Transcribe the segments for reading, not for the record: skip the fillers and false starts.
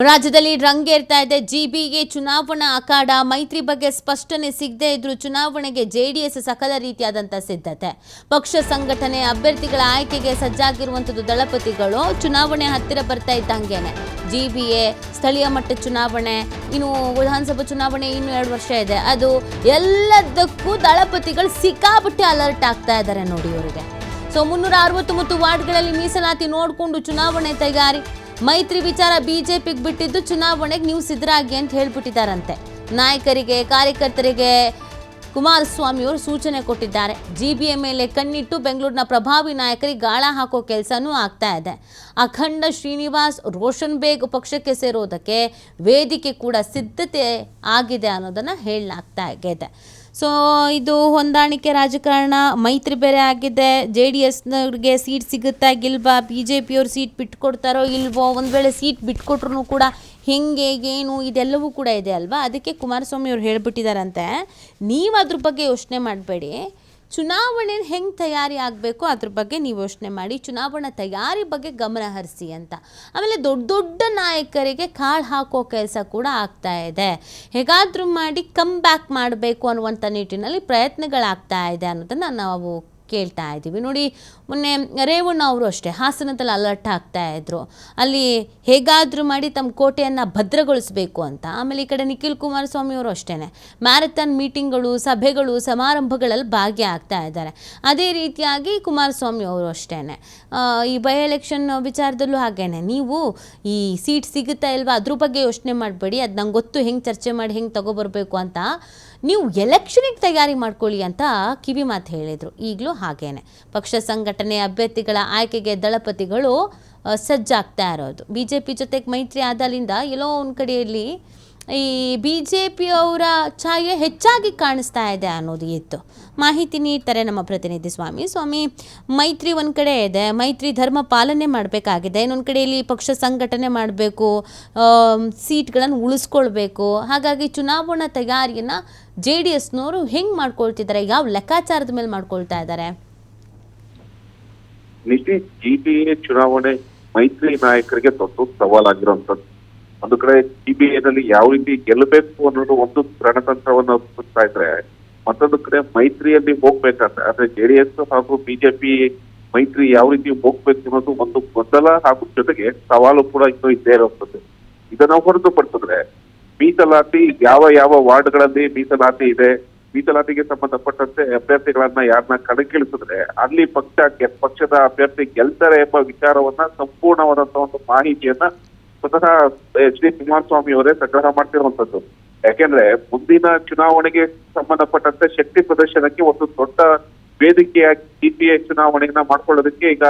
ರಾಜ್ಯದಲ್ಲಿ ರಂಗೇರ್ತಾ ಇದೆ ಜಿಬಿಎ ಚುನಾವಣಾ ಅಖಾಡ. ಮೈತ್ರಿ ಬಗ್ಗೆ ಸ್ಪಷ್ಟನೆ ಸಿಗದೇ ಇದ್ರೂ ಚುನಾವಣೆಗೆ ಜೆಡಿಎಸ್ ಸಕಲ ರೀತಿಯಾದಂಥ ಸಿದ್ಧತೆ. ಪಕ್ಷ ಸಂಘಟನೆ ಅಭ್ಯರ್ಥಿಗಳ ಆಯ್ಕೆಗೆ ಸಜ್ಜಾಗಿರುವಂಥದ್ದು ದಳಪತಿಗಳು. ಚುನಾವಣೆ ಹತ್ತಿರ ಬರ್ತಾ ಇದ್ದಂಗೆನೆ ಜಿಬಿಎ ಸ್ಥಳೀಯ ಮಟ್ಟ ಚುನಾವಣೆ, ಇನ್ನು ವಿಧಾನಸಭಾ ಚುನಾವಣೆ ಇನ್ನು 2 ವರ್ಷ ಇದೆ. ಅದು ಎಲ್ಲದಕ್ಕೂ ದಳಪತಿಗಳು ಸಿಕ್ಕಾಪಟ್ಟೆ ಅಲರ್ಟ್ ಆಗ್ತಾ ಇದ್ದಾರೆ ನೋಡಿ ಇವರಿಗೆ. ಸೊ 369 ವಾರ್ಡ್ಗಳಲ್ಲಿ ಮೀಸಲಾತಿ ನೋಡಿಕೊಂಡು ಚುನಾವಣೆ ತಯಾರಿ. ಮೈತ್ರಿ ವಿಚಾರ ಬಿಜೆಪಿಗೆ ಬಿಟ್ಟಿದ್ದು, ಚುನಾವಣೆಗೆ ನೀವು ಸಿದ್ಧರಾಗಿ ಅಂತ ಹೇಳ್ಬಿಟ್ಟಿದ್ದಾರಂತೆ. ನಾಯಕರಿಗೆ ಕಾರ್ಯಕರ್ತರಿಗೆ ಕುಮಾರಸ್ವಾಮಿ ಅವರು ಸೂಚನೆ ಕೊಟ್ಟಿದ್ದಾರೆ. ಜಿಬಿಎ ಮೇಲೆ ಕಣ್ಣಿಟ್ಟು ಬೆಂಗಳೂರಿನ ಪ್ರಭಾವಿ ನಾಯಕರಿಗೆ ಗಾಳ ಹಾಕೋ ಕೆಲಸನೂ ಆಗ್ತಾ ಇದೆ. ಅಖಂಡ ಶ್ರೀನಿವಾಸ್, ರೋಷನ್ ಬೇಗ್ ಪಕ್ಷಕ್ಕೆ ಸೇರೋದಕ್ಕೆ ವೇದಿಕೆ ಕೂಡ ಸಿದ್ಧತೆ ಆಗಿದೆ ಅನ್ನೋದನ್ನು ಹೇಳಲಾಗ್ತಾ ಇದೆ. ಸೊ ಇದು ಹೊಂದಾಣಿಕೆ ರಾಜಕಾರಣ. ಮೈತ್ರಿ ಬೇರೆ ಆಗಿದೆ. JDSನವ್ರಿಗೆ ಸೀಟ್ ಸಿಗುತ್ತಾ ಇಲ್ವಾ, BJPಯವ್ರು ಸೀಟ್ ಬಿಟ್ಕೊಡ್ತಾರೋ ಇಲ್ವೋ, ಒಂದು ವೇಳೆ ಸೀಟ್ ಬಿಟ್ಕೊಟ್ರು ಕೂಡ ಹೆಂಗೆ ಏನು ಇದೆಲ್ಲವೂ ಕೂಡ ಇದೆ ಅಲ್ವಾ. ಅದಕ್ಕೆ ಕುಮಾರಸ್ವಾಮಿ ಅವ್ರು ಹೇಳ್ಬಿಟ್ಟಿದ್ದಾರಂತೆ, ನೀವು ಅದ್ರ ಬಗ್ಗೆ ಯೋಚನೆ ಮಾಡಬೇಡಿ, ಚುನಾವಣೆ ಹೆಂಗೆ ತಯಾರಿ ಆಗಬೇಕು ಅದ್ರ ಬಗ್ಗೆ ನೀವು ಯೋಚನೆ ಮಾಡಿ, ಚುನಾವಣಾ ತಯಾರಿ ಬಗ್ಗೆ ಗಮನ ಹರಿಸಿ ಅಂತ. ಆಮೇಲೆ ದೊಡ್ಡ ದೊಡ್ಡ ನಾಯಕರಿಗೆ ಕಾಳು ಹಾಕೋ ಕೆಲಸ ಕೂಡ ಆಗ್ತಾ ಇದೆ. ಹೇಗಾದರೂ ಮಾಡಿ ಕಮ್ ಬ್ಯಾಕ್ ಮಾಡಬೇಕು ಅನ್ನುವಂಥ ನಿಟ್ಟಿನಲ್ಲಿ ಪ್ರಯತ್ನಗಳಾಗ್ತಾ ಇದೆ ಅನ್ನೋದನ್ನು ನಾವು ಕೇಳ್ತಾ ಇದ್ದೀವಿ ನೋಡಿ. ಮೊನ್ನೆ ರೇವಣ್ಣ ಅವರು ಅಷ್ಟೇ ಹಾಸನದಲ್ಲಿ ಅಲರ್ಟ್ ಆಗ್ತಾ ಇದ್ರು, ಅಲ್ಲಿ ಹೇಗಾದರೂ ಮಾಡಿ ತಮ್ಮ ಕೋಟೆಯನ್ನು ಭದ್ರಗೊಳಿಸಬೇಕು ಅಂತ. ಆಮೇಲೆ ಈ ಕಡೆ ನಿಖಿಲ್ ಕುಮಾರಸ್ವಾಮಿ ಅವರು ಅಷ್ಟೇ ಮ್ಯಾರಥಾನ್ ಮೀಟಿಂಗ್ಗಳು, ಸಭೆಗಳು, ಸಮಾರಂಭಗಳಲ್ಲಿ ಭಾಗಿಯಾಗ್ತಾ ಇದ್ದಾರೆ. ಅದೇ ರೀತಿಯಾಗಿ ಕುಮಾರಸ್ವಾಮಿ ಅವರು ಅಷ್ಟೇ ಈ ಬೈ ಎಲೆಕ್ಷನ್ ವಿಚಾರದಲ್ಲೂ ಹಾಗೇನೆ, ನೀವು ಈ ಸೀಟ್ ಸಿಗುತ್ತಾ ಇಲ್ವಾ ಅದ್ರ ಬಗ್ಗೆ ಯೋಚನೆ ಮಾಡಬೇಡಿ, ಅದು ನಂಗೆ ಗೊತ್ತು ಹೆಂಗೆ ಚರ್ಚೆ ಮಾಡಿ ಹೆಂಗೆ ತಗೊಬರ್ಬೇಕು ಅಂತ, ನೀವು ಎಲೆಕ್ಷನಿಗೆ ತಯಾರಿ ಮಾಡ್ಕೊಳ್ಳಿ ಅಂತ ಕಿವಿ ಮಾತು ಹೇಳಿದರು. ಈಗಲೂ ಹಾಗೇನೆ ಪಕ್ಷ ಸಂಘಟನೆ ಅಭ್ಯರ್ಥಿಗಳ ಆಯ್ಕೆಗೆ ದಳಪತಿಗಳು ಸಜ್ಜಾಗ್ತಾ ಇರೋದು. BJP ಜೊತೆಗೆ ಮೈತ್ರಿ ಆದಾಲಿಂದ ಎಲ್ಲೋ ಒಂದು ಕಡೆಯಲ್ಲಿ ಈ BJP ಅವರ ಛಾಯೆ ಹೆಚ್ಚಾಗಿ ಕಾಣಿಸ್ತಾ ಇದೆ ಅನ್ನೋದು ಇತ್ತು. ಮಾಹಿತಿ ನೀಡ್ತಾರೆ ನಮ್ಮ ಪ್ರತಿನಿಧಿ ಸ್ವಾಮಿ. ಮೈತ್ರಿ ಒಂದು ಕಡೆ ಇದೆ, ಮೈತ್ರಿ ಧರ್ಮ ಪಾಲನೆ ಮಾಡಬೇಕಾಗಿದೆ, ಇನ್ನೊಂದು ಕಡೆಯಲ್ಲಿ ಪಕ್ಷ ಸಂಘಟನೆ ಮಾಡಬೇಕು, ಸೀಟ್ಗಳನ್ನು ಉಳಿಸ್ಕೊಳ್ಬೇಕು. ಹಾಗಾಗಿ ಚುನಾವಣಾ ತಯಾರಿಯನ್ನು JDSನವರು ಹೆಂಗೆ ಮಾಡ್ಕೊಳ್ತಿದ್ದಾರೆ, ಯಾವ ಲೆಕ್ಕಾಚಾರದ ಮೇಲೆ ಮಾಡ್ಕೊಳ್ತಾ ಇದ್ದಾರೆ? ಜಿಬಿಎ ಚುನಾವಣೆ ಮೈತ್ರಿ ನಾಯಕರಿಗೆ ದೊಡ್ಡ ಸವಾಲಾಗಿರುವಂತದ್ದು. ಒಂದು ಕಡೆ ಜಿಬಿಎನಲ್ಲಿ ಯಾವ ರೀತಿ ಗೆಲ್ಲಬೇಕು ಅನ್ನೋದು ಒಂದು ರಣತಂತ್ರವನ್ನು ರೂಪಿಸ್ತಾ ಇದ್ರೆ, ಮತ್ತೊಂದು ಕಡೆ ಮೈತ್ರಿಯಲ್ಲಿ ಹೋಗ್ಬೇಕಂದ್ರೆ ಅಂದ್ರೆ JDS ಹಾಗೂ BJP ಮೈತ್ರಿ ಯಾವ ರೀತಿ ಹೋಗ್ಬೇಕು ಅನ್ನೋದು ಒಂದು ಗೊಂದಲ ಹಾಗೂ ಜೊತೆಗೆ ಸವಾಲು ಕೂಡ ಇನ್ನೂ ಇದ್ದೇ ಇರುವಂತದ್ದು. ಇದನ್ನ ಹೊರತುಪಡಿಸಿದ್ರೆ ಮೀಸಲಾತಿ ಯಾವ ವಾರ್ಡ್ಗಳಲ್ಲಿ ಮೀಸಲಾತಿ ಇದೆ, ಮೀಸಲಾತಿಗೆ ಸಂಬಂಧಪಟ್ಟಂತೆ ಅಭ್ಯರ್ಥಿಗಳನ್ನ ಯಾರನ್ನ ಕಣಕ್ಕಿಳಿಸಿದ್ರೆ ಅಲ್ಲಿ ಪಕ್ಷದ ಅಭ್ಯರ್ಥಿ ಗೆಲ್ತಾರೆ ಎಂಬ ವಿಚಾರವನ್ನ ಸಂಪೂರ್ಣವಾದಂತಹ ಒಂದು ಮಾಹಿತಿಯನ್ನ ಸ್ವತಃ HD ಕುಮಾರಸ್ವಾಮಿ ಅವರೇ ಸಂಗ್ರಹ ಮಾಡ್ತಿರುವಂತದ್ದು. ಯಾಕೆಂದ್ರೆ ಮುಂದಿನ ಚುನಾವಣೆಗೆ ಸಂಬಂಧಪಟ್ಟಂತೆ ಶಕ್ತಿ ಪ್ರದರ್ಶನಕ್ಕೆ ಒಂದು ದೊಡ್ಡ ವೇದಿಕೆಯಾಗಿ ಜಿಬಿಎ ಚುನಾವಣೆಯನ್ನ ಮಾಡ್ಕೊಳ್ಳೋದಕ್ಕೆ ಈಗ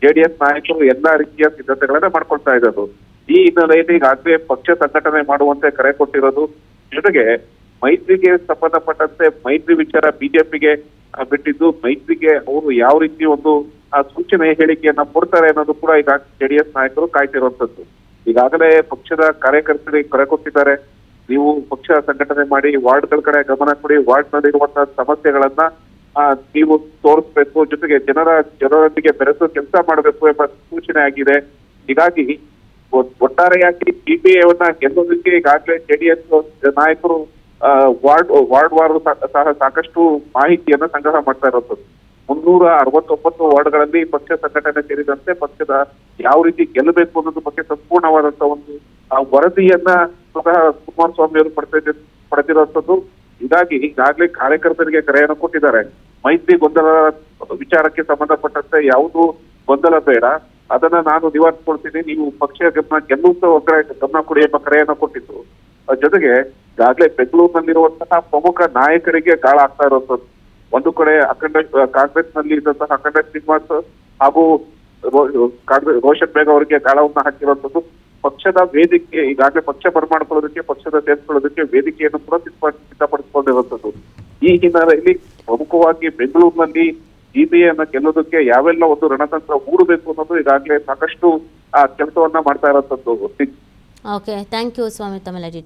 JDS ನಾಯಕರು ಎಲ್ಲಾ ರೀತಿಯ ಸಿದ್ಧತೆಗಳನ್ನ ಮಾಡ್ಕೊಳ್ತಾ ಇರೋದು. ಈ ಹಿನ್ನೆಲೆಯಲ್ಲಿ ಈಗಾಗಲೇ ಪಕ್ಷ ಸಂಘಟನೆ ಮಾಡುವಂತೆ ಕರೆ ಕೊಟ್ಟಿರೋದು. ಜೊತೆಗೆ ಮೈತ್ರಿಗೆ ಸಂಬಂಧಪಟ್ಟಂತೆ ಮೈತ್ರಿ ವಿಚಾರ BJPಗೆ ಬಿಟ್ಟಿದ್ದು, ಮೈತ್ರಿಗೆ ಅವರು ಯಾವ ರೀತಿ ಒಂದು ಸೂಚನೆ ಹೇಳಿಕೆಯನ್ನ ಕೊಡ್ತಾರೆ ಅನ್ನೋದು ಕೂಡ ಈಗ JDS ನಾಯಕರು ಕಾಯ್ತಿರುವಂತದ್ದು. ಈಗಾಗಲೇ ಪಕ್ಷದ ಕಾರ್ಯಕರ್ತರಿಗೆ ಕರೆ ಕೊಟ್ಟಿದ್ದಾರೆ, ನೀವು ಪಕ್ಷ ಸಂಘಟನೆ ಮಾಡಿ ವಾರ್ಡ್ಗಳ ಕಡೆ ಗಮನ ಕೊಡಿ, ವಾರ್ಡ್ ನಲ್ಲಿ ಇರುವಂತಹ ಸಮಸ್ಯೆಗಳನ್ನ ನೀವು ತೋರಿಸ್ಬೇಕು, ಜೊತೆಗೆ ಜನರೊಂದಿಗೆ ಬೆರೆತು ಕೆಲಸ ಮಾಡಬೇಕು ಎಂಬ ಸೂಚನೆ ಆಗಿದೆ. ಹೀಗಾಗಿ ಒಟ್ಟಾರೆಯಾಗಿ ಜಿಬಿಎವನ್ನ ಗೆಲ್ಲೋದಕ್ಕೆ ಈಗಾಗಲೇ JDS ನಾಯಕರು ವಾರ್ಡ್ ವಾರು ಸಹ ಸಾಕಷ್ಟು ಮಾಹಿತಿಯನ್ನ ಸಂಗ್ರಹ ಮಾಡ್ತಾ ಇರುವಂತದ್ದು. 369 ವಾರ್ಡ್ಗಳಲ್ಲಿ ಪಕ್ಷ ಸಂಘಟನೆ ಸೇರಿದಂತೆ ಪಕ್ಷದ ಯಾವ ರೀತಿ ಗೆಲ್ಲಬೇಕು ಅನ್ನೋದ್ರ ಬಗ್ಗೆ ಸಂಪೂರ್ಣವಾದಂತಹ ಒಂದು ವರದಿಯನ್ನ ಸ್ವತಃ ಕುಮಾರಸ್ವಾಮಿ ಅವರು ಪಡೆದಿರುವಂತದ್ದು. ಹೀಗಾಗಿ ಈಗಾಗಲೇ ಕಾರ್ಯಕರ್ತರಿಗೆ ಕರೆಯನ್ನು ಕೊಟ್ಟಿದ್ದಾರೆ. ಮೈತ್ರಿ ಗೊಂದಲ ವಿಚಾರಕ್ಕೆ ಸಂಬಂಧಪಟ್ಟಂತೆ ಯಾವುದು ಗೊಂದಲ ಬೇಡ, ಅದನ್ನ ನಾನು ನಿವಾರಿಸ್ಕೊಳ್ತೀನಿ, ನೀವು ಪಕ್ಷ ಗೆಲ್ಲುವಂತ ಗಮನ ಕೊಡಿ ಎಂಬ ಕರೆಯನ್ನು ಕೊಟ್ಟಿದ್ದು. ಜೊತೆಗೆ ಈಗಾಗಲೇ ಬೆಂಗಳೂರಿನಲ್ಲಿರುವಂತಹ ಪ್ರಮುಖ ನಾಯಕರಿಗೆ ಗಾಳ ಆಗ್ತಾ ಇರುವಂತದ್ದು. ಒಂದು ಕಡೆ ಕಾಂಗ್ರೆಸ್ ನಲ್ಲಿ ಇದ್ದಂತಹ ಅಖಂಡ ಶ್ರೀನಿವಾಸ್ ಹಾಗೂ ರೋಷನ್ ಬೇಗ್ ಅವರಿಗೆ ಗಾಳವನ್ನ ಹಾಕಿರುವಂತದ್ದು. ಪಕ್ಷದ ವೇದಿಕೆ ಈಗಾಗಲೇ ಪಕ್ಷ ಬರ್ಮಾಡ್ಕೊಳ್ಳೋದಕ್ಕೆ, ಪಕ್ಷದ ಸೇರ್ಕೊಳ್ಳೋದಕ್ಕೆ ವೇದಿಕೆಯನ್ನು ಕೂಡ ಸಿದ್ಧಪಡಿಸಿಕೊಂಡಿರುವಂತದ್ದು. ಈ ಹಿನ್ನೆಲೆಯಲ್ಲಿ ಪ್ರಮುಖವಾಗಿ ಬೆಂಗಳೂರಿನಲ್ಲಿ ಜಿಬಿಎನ್ನ ಗೆಲ್ಲೋದಕ್ಕೆ ಯಾವೆಲ್ಲ ಒಂದು ರಣತಂತ್ರ ಹೂಡಬೇಕು ಅನ್ನೋದು ಈಗಾಗಲೇ ಸಾಕಷ್ಟು ಕೆಲಸವನ್ನ ಮಾಡ್ತಾ ಇರುವಂತದ್ದು. ಓಕೆ, ಥ್ಯಾಂಕ್ ಯು ಸ್ವಾಮಿ ತಮ್ಮೆಲ್ಲ ಡೀಟೇಲ್ಸ್.